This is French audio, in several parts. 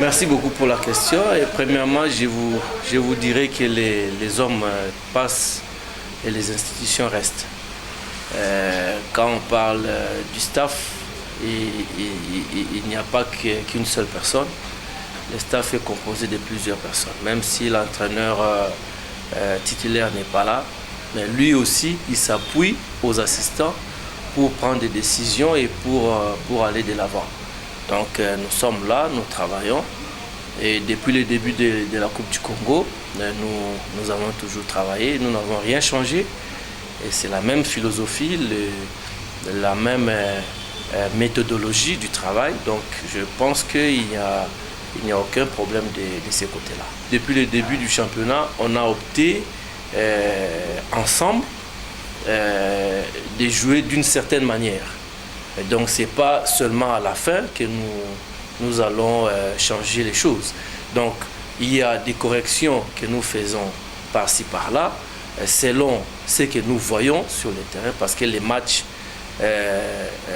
Merci beaucoup pour la question. Et premièrement, je vous dirais que les hommes passent et les institutions restent. Quand on parle du staff, il n'y a pas qu'une seule personne. Le staff est composé de plusieurs personnes. Même si l'entraîneur titulaire n'est pas là, mais lui aussi, il s'appuie aux assistants pour prendre des décisions et pour aller de l'avant. Donc nous sommes là, nous travaillons. Et depuis le début de la Coupe du Congo, nous avons toujours travaillé, nous n'avons rien changé. Et c'est la même philosophie, la même méthodologie du travail. Donc je pense qu'il n'y a aucun problème de ces côtés-là. Depuis le début du championnat, on a opté ensemble de jouer d'une certaine manière. Et donc ce n'est pas seulement à la fin que nous allons changer les choses. Donc il y a des corrections que nous faisons par-ci par-là, selon ce que nous voyons sur le terrain, parce que les matchs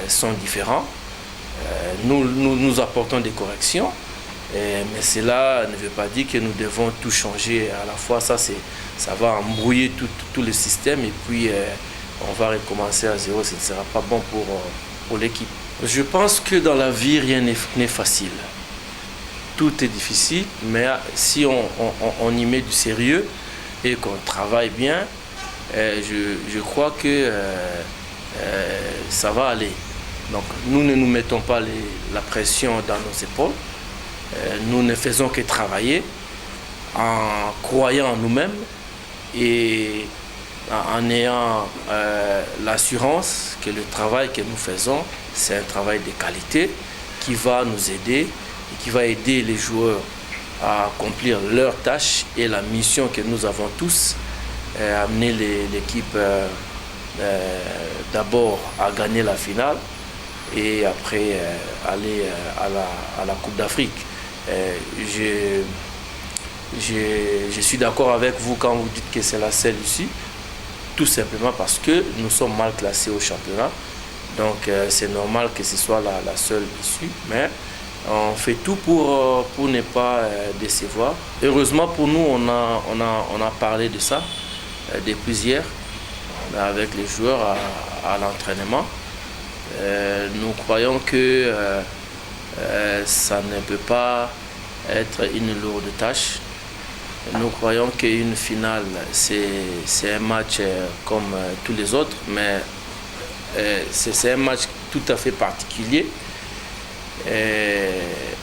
sont différents. Nous apportons des corrections, mais cela ne veut pas dire que nous devons tout changer à la fois. Ça va embrouiller tout le système et puis on va recommencer à zéro. Ce ne sera pas bon pour l'équipe. Je pense que dans la vie, rien n'est facile. Tout est difficile, mais si on y met du sérieux et qu'on travaille bien, je crois que ça va aller. Donc nous ne nous mettons pas la pression dans nos épaules. Nous ne faisons que travailler en croyant en nous-mêmes et en ayant l'assurance que le travail que nous faisons, c'est un travail de qualité qui va nous aider et qui va aider les joueurs à accomplir leurs tâches et la mission que nous avons tous, amener l'équipe d'abord à gagner la finale et après aller à la Coupe d'Afrique. Je suis d'accord avec vous quand vous dites que c'est la seule issue, tout simplement parce que nous sommes mal classés au championnat. Donc c'est normal que ce soit la seule issue, mais on fait tout pour ne pas décevoir. Heureusement pour nous, on a parlé de ça depuis hier avec les joueurs à l'entraînement. Nous croyons que ça ne peut pas être une lourde tâche. Nous croyons qu'une finale, c'est un match comme tous les autres, mais c'est un match tout à fait particulier.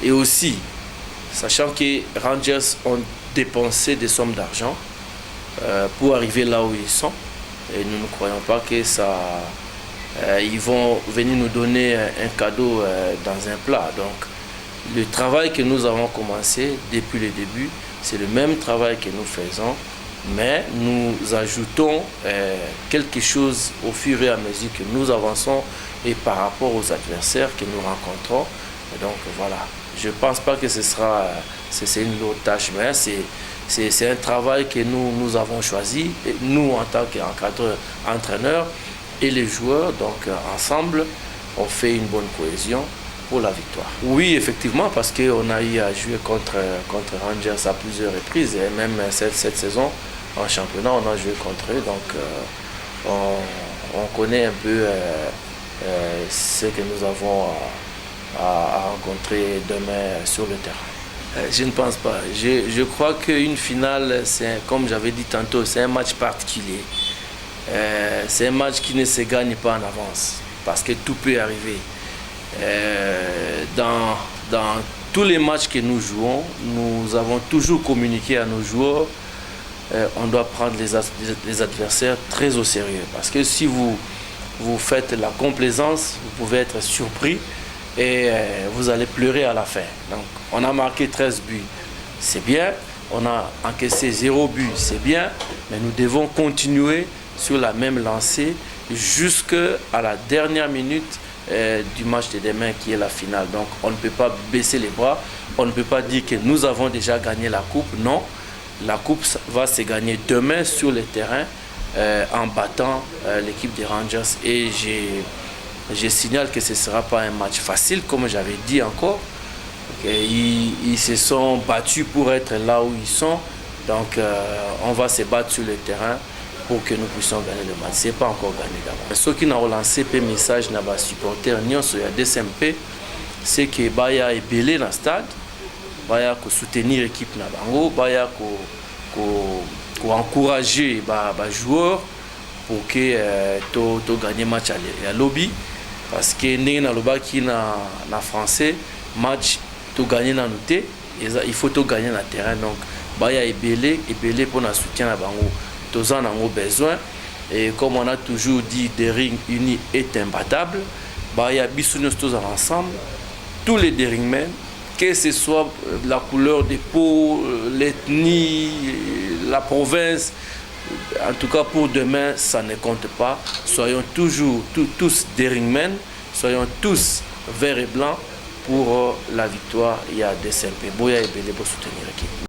Et aussi, sachant que Rangers ont dépensé des sommes d'argent pour arriver là où ils sont, et nous ne croyons pas que ça, ils vont venir nous donner un cadeau dans un plat. Donc, le travail que nous avons commencé depuis le début, c'est le même travail que nous faisons, mais nous ajoutons quelque chose au fur et à mesure que nous avançons et par rapport aux adversaires que nous rencontrons. Et donc voilà, je ne pense pas que c'est une lourde tâche, mais c'est un travail que nous avons choisi, et nous en tant qu'entraîneurs et les joueurs, donc ensemble, on fait une bonne cohésion pour la victoire. Oui, effectivement, parce qu'on a eu à jouer contre Rangers à plusieurs reprises, et même cette saison en championnat, on a joué contre eux, donc on connaît un peu ce que nous avons à rencontrer demain sur le terrain. Je ne pense pas. Je crois qu'une finale, comme j'avais dit tantôt, c'est un match particulier. C'est un match qui ne se gagne pas en avance, parce que tout peut arriver. Dans tous les matchs que nous jouons, nous avons toujours communiqué à nos joueurs. On doit prendre les adversaires très au sérieux, parce que si vous faites la complaisance, vous pouvez être surpris et vous allez pleurer à la fin. Donc on a marqué 13 buts, c'est bien. On a encaissé 0 but, c'est bien, mais nous devons continuer sur la même lancée jusqu'à la dernière minute du match de demain qui est la finale. Donc on ne peut pas baisser les bras, on ne peut pas dire que nous avons déjà gagné la coupe. Non, la coupe va se gagner demain sur le terrain en battant l'équipe des Rangers. Et je signale que ce ne sera pas un match facile, comme j'avais dit encore. Ils se sont battus pour être là où ils sont. Donc on va se battre sur le terrain pour que nous puissions gagner le match. Ce n'est pas encore gagné d'abord. Ceux qui ont relancé un message à les supporters il y a DSMP, c'est que Baya est belé dans le stade, Baya soutenir l'équipe na bango, Baya encourager les joueurs pour que tu gagnes le match à lobby. Parce que dans français, match tu gagnes dans le il faut gagner dans le terrain. Donc Baya est belé pour le soutien à bango. Tous en ont besoin. Et comme on a toujours dit, des rings unis est imbattable. Il y a tous ensemble, tous les ringmen, que ce soit la couleur des peaux, l'ethnie, la province. En tout cas, pour demain, ça ne compte pas. Soyons toujours tous des ringmen, soyons tous verts et blancs pour la victoire. Il y a des simples. Boya et Belé pour soutenir l'équipe.